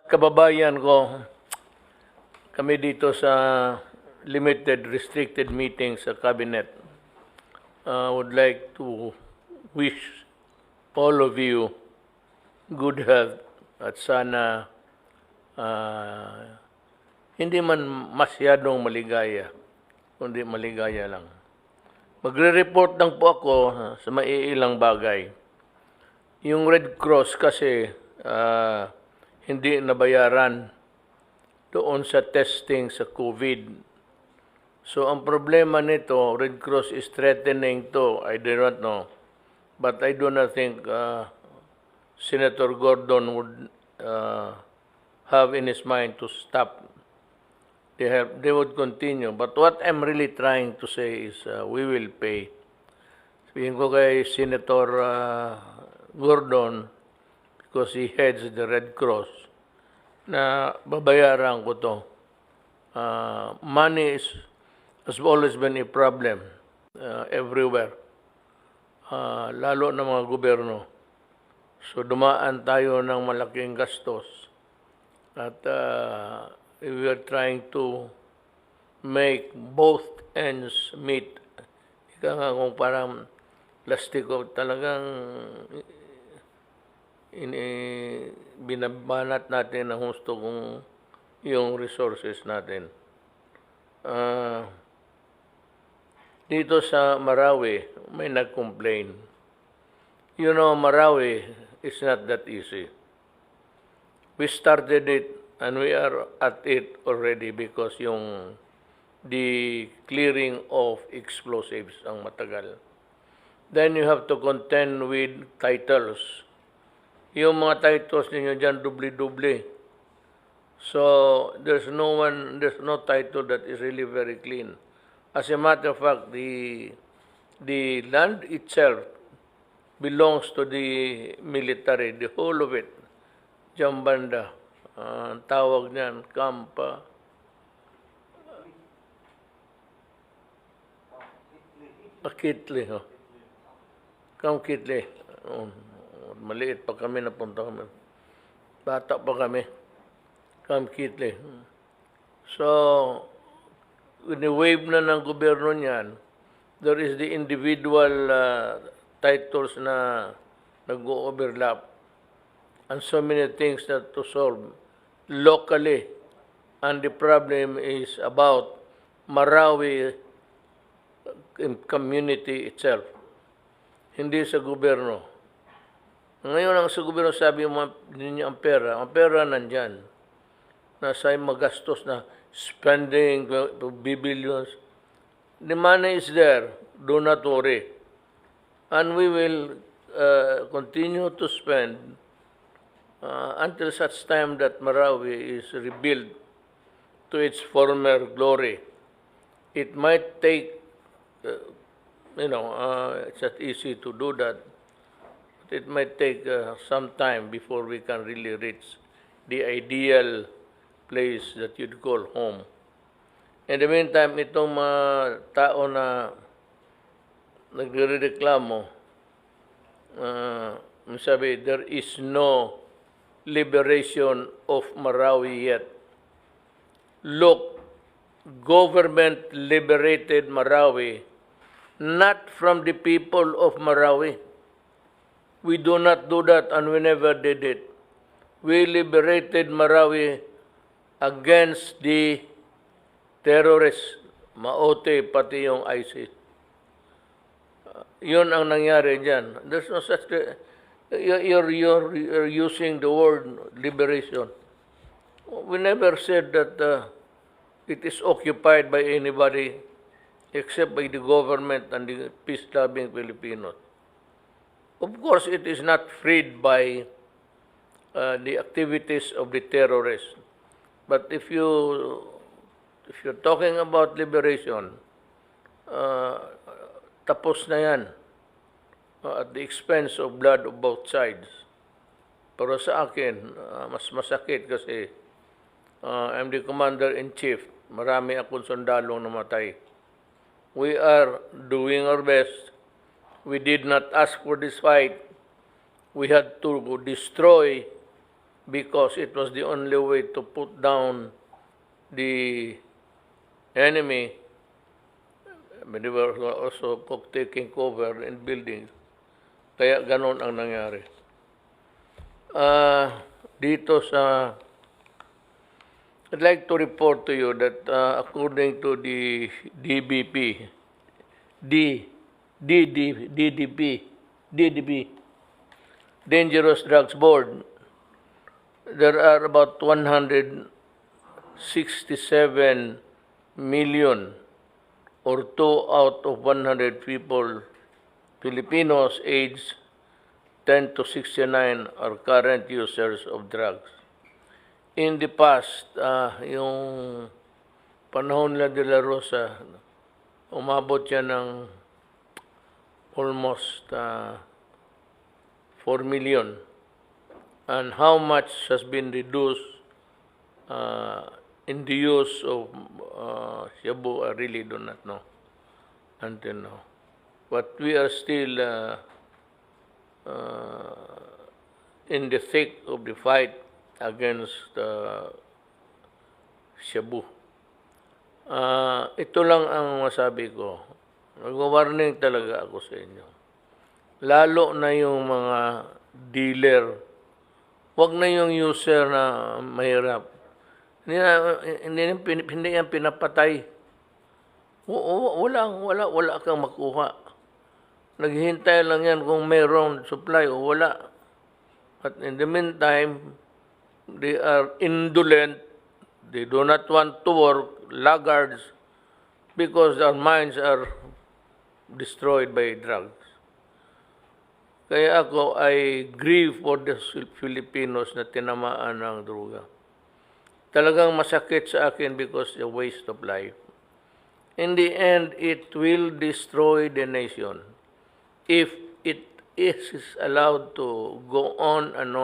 Kababayan ko, kami dito sa limited, restricted meeting sa cabinet, would like to wish all of you good health at sana hindi man masyadong maligaya, kundi maligaya lang. Magre-report lang po ako sa maiilang bagay. Yung Red Cross kasi hindi nabayaran doon sa testing sa COVID. So ang problema nito, Red Cross is threatening to, I do not know. But I do not think Senator Gordon would have in his mind to stop. They would continue. But what I'm really trying to say is we will pay. Sabihin ko kay Senator Gordon, because he heads the Red Cross, na babayaran ko to. Money has always been a problem everywhere, lalo na mga gobyerno. So dumaan tayo ng malaking gastos at we are trying to make both ends meet. Ika nga kung parang plastiko talagang binabanat natin ang husto kung yung resources natin. Dito sa Marawi, may nag-complain. You know, Marawi is not that easy. We started it and we are at it already because the clearing of explosives ang matagal. Then you have to contend with titles. Yung mga titles ninyo dyan, dubli-dubli. So, there's no title that is really very clean. As a matter of fact, the land itself belongs to the military, the whole of it. Jambanda, ang tawag niyan, Kampa. Kitli, ho. Kamkitli. Maliit pa kami, napunta kami. Bata pa kami. Kamkitli. So, wave na ng gobyerno niyan, there is the individual titles na nag-overlap and so many things that to solve locally. And the problem is about Marawi community itself, hindi sa gobyerno. Ngayon ang sa gobyerno sabi mo ninyo ang pera nandyan. Nasa magastos na spending billions. The money is there, do not worry. And we will continue to spend until such time that Marawi is rebuilt to its former glory. It might take, it's not easy to do that. But it might take some time before we can really reach the ideal place that you'd call home. In the meantime, itong mga tao na nagrereklamo, sabi, there is no liberation of Marawi yet. Look, government liberated Marawi, not from the people of Marawi. We do not do that and we never did it. We liberated Marawi against the terrorists, Maote, pati yung ISIS. Yun ang nangyari dyan. There's no such... You're using the word liberation. We never said that it is occupied by anybody except by the government and the peace-loving Filipinos. Of course, it is not freed by the activities of the terrorists. But if you're talking about liberation, tapos na yan at the expense of blood of both sides. Pero sa akin, mas masakit kasi I'm the commander-in-chief. Marami akong sundalong namatay. We are doing our best. We did not ask for this fight. We had to destroy because it was the only way to put down the enemy. But they were also taking cover in buildings. Kaya ganon ang nangyari. Dito sa, I'd like to report to you that according to the DBP, DDP, Dangerous Drugs Board, there are about 167 million or 2 out of 100 people, Filipinos aged 10 to 69 are current users of drugs. In the past, yung panahon nila de la Rosa, umabot yan ng almost 4 million. And how much has been reduced in the use of shabu, I really do not know until now. But we are still in the thick of the fight against shabu. Ito lang ang masabi ko. Nag-warning talaga ako sa inyo. Lalo na yung mga dealer. Huwag na yung user na mahirap. Hindi yan pinapatay. Wala kang makuha. Naghihintay lang yan kung mayroong supply o wala. But in the meantime, they are indolent. They do not want to work, laggards, because their minds are destroyed by drugs. Kaya ako, I grieve for the Filipinos na tinamaan ng droga. Talagang masakit sa akin because a waste of life. In the end, it will destroy the nation if it is allowed to go on, and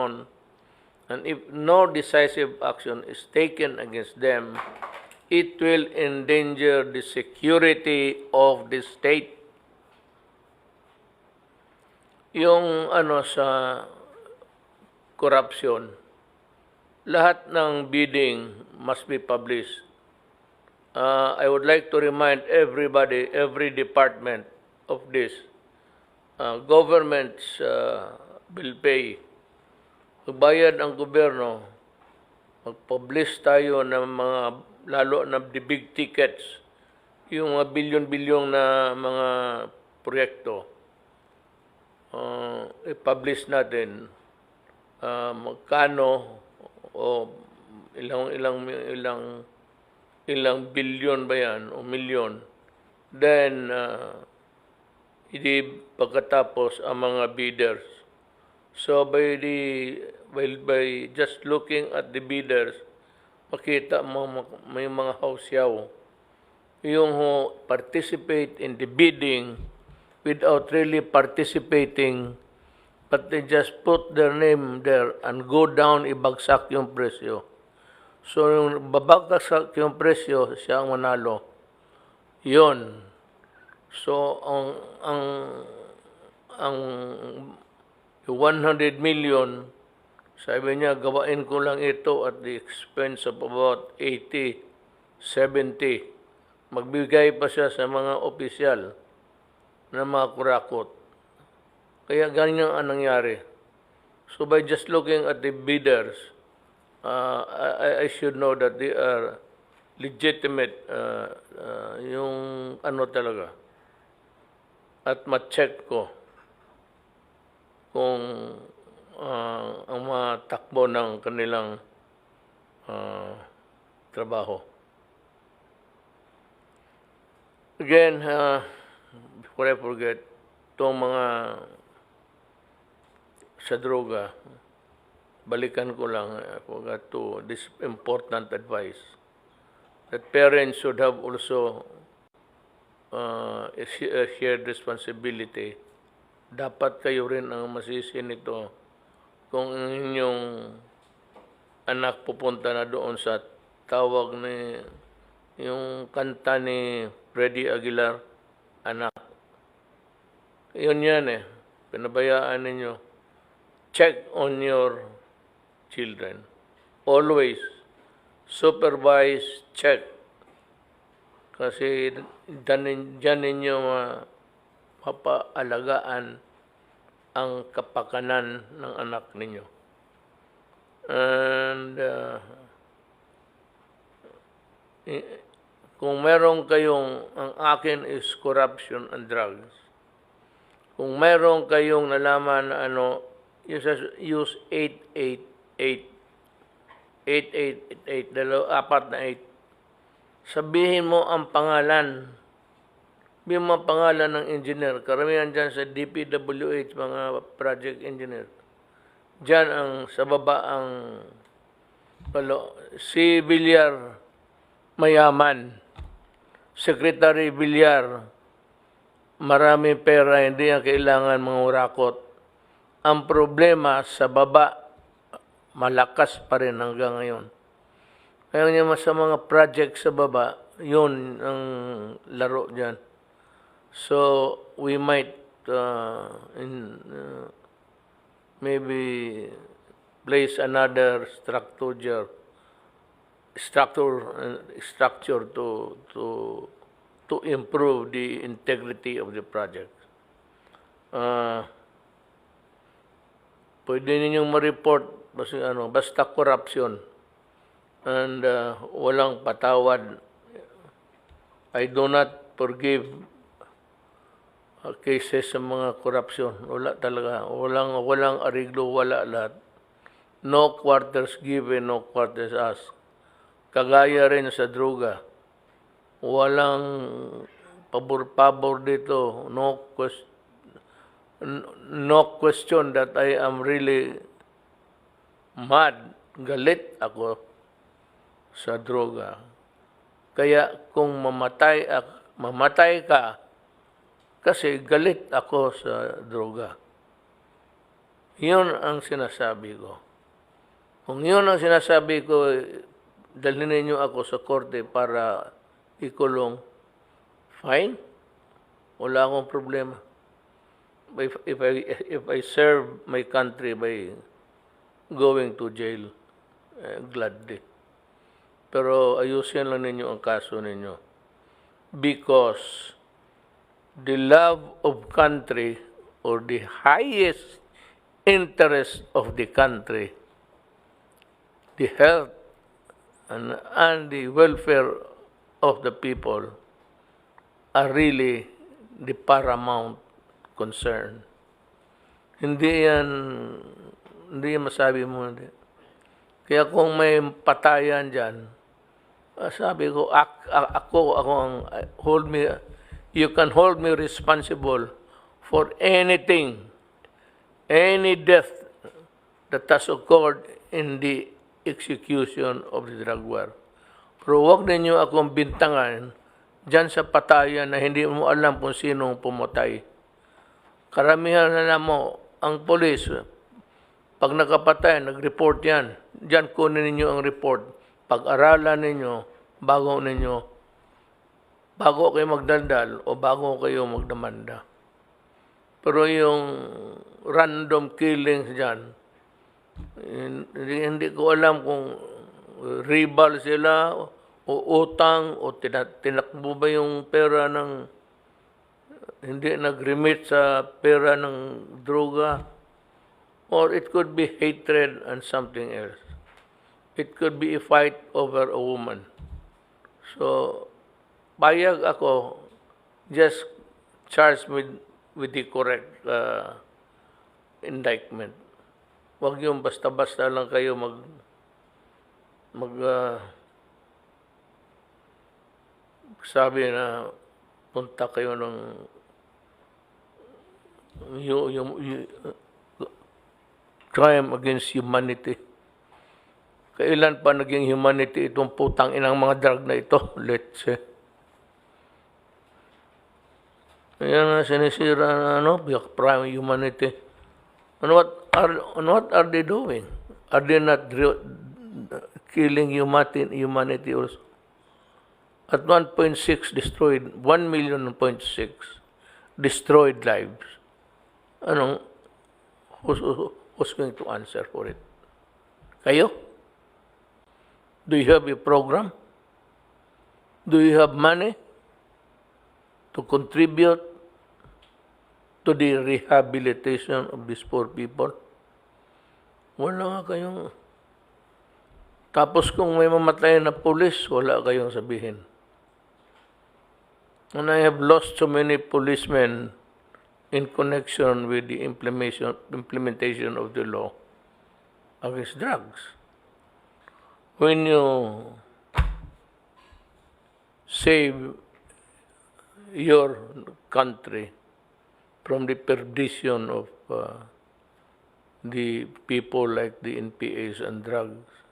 if no decisive action is taken against them, it will endanger the security of the state. Yung sa corruption, lahat ng bidding must be published. I would like to remind everybody, every department of this. Governments will pay. Magbayad ang gobyerno, mag-publish tayo ng mga, lalo na the big tickets, yung mga bilyon-bilyong na mga proyekto. I-publish natin magkano o ilang bilyon ba yan o milyon. Then pagkatapos ang mga bidders. So by just looking at the bidders, makita mo may mga hausyaw yung participate in the bidding without really participating, but they just put their name there and go down, ibagsak yung presyo. So yung babagsak yung presyo, siya ang manalo. Yun. So ang 100 million, sabi niya, gawain ko lang ito at the expense of about 80, 70. Magbigay pa siya sa mga opisyal na mga kurakot. Kaya ganyan ang nangyari. So by just looking at the bidders, I should know that they are legitimate, yung talaga. At ma-check ko kung ang mga takbo ng kanilang trabaho. Again, before I forget, itong mga sa droga, balikan ko lang, I forgot to, this important advice, that parents should have also a shared responsibility. Dapat kayo rin ang masisi nito kung inyong anak pupunta na doon sa tawag ni yung kanta ni Freddie Aguilar, anak. Yun yan pinabayaan ninyo. Check on your children. Always supervise, check. Kasi dyan ninyo mapaalagaan ang kapakanan ng anak ninyo. And kung meron kayong, ang akin is corruption and drugs. Kung meron kayong nalaman na use 888, 4 na 8. Sabihin mo ang pangalan. Sabihin mo ang pangalan ng engineer. Karamihan dyan sa DPWH, mga project engineer. Dyan ang sa baba ang si Villar mayaman. Secretary Villar maraming pera, hindi niya kailangan mga urakot. Ang problema sa baba, malakas pa rin hanggang ngayon. Kaya niya sa mga project sa baba, yun ang laro dyan. So, we might maybe place another structure to improve the integrity of the project. Pwede ninyong ma-report basta corruption and walang patawad. I do not forgive cases sa mga corruption. Wala talaga. Walang ariglo, wala lahat. No quarters given, no quarters asked. Kagaya rin sa droga. Walang pabor-pabor dito. No question that I am really mad. Galit ako sa droga. Kaya kung mamatay ka, kasi galit ako sa droga. Yun ang sinasabi ko. Kung yun ang sinasabi ko, dalhin ninyo ako sa korte para ikulong, fine. Wala akong problema. If I serve my country by going to jail, gladly. Pero ayusin lang ninyo ang kaso ninyo. Because the love of country or the highest interest of the country, the health and the welfare of the people are really the paramount concern. Hindi yan masabi mo. Hindi. Kaya kung may patayan dyan, sabi ko, ako ang you can hold me responsible for anything, any death that has occurred in the execution of the drug war. Pero huwag ninyo akong bintangan dyan sa patayan na hindi mo alam kung sinong pumatay. Karamihan na mo, ang polis, pag nakapatay, nag-report yan. Dyan kunin ninyo ang report. Pag-aralan ninyo, bago kayo magdaldal o bago kayo magdemanda. Pero yung random killings dyan, hindi ko alam kung rival sila o utang o tinakbo ba yung pera ng hindi nag-remit sa pera ng droga, or it could be hatred and something else. It could be a fight over a woman. So, payag ako, just charge with the correct indictment. Huwag yung basta-basta lang kayo sabi na punta kayo ng crime against humanity. Kailan pa naging humanity itong putang inang mga drug na ito? Let's say. Ayan na sinisira na prime humanity. And what are they doing? Are they not killing humanity also? At 1.6 destroyed, 1.6 destroyed lives. Who's going to answer for it? Kayo? Do you have a program? Do you have money to contribute to the rehabilitation of these poor people? Wala nga kayong... Tapos kung may mamatay na pulis, wala kayong sabihin. And I have lost so many policemen in connection with the implementation of the law against drugs. When you save your country from the perdition of the people like the NPAs and drugs,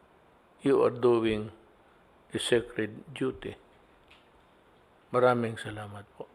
you are doing a sacred duty. Maraming salamat po.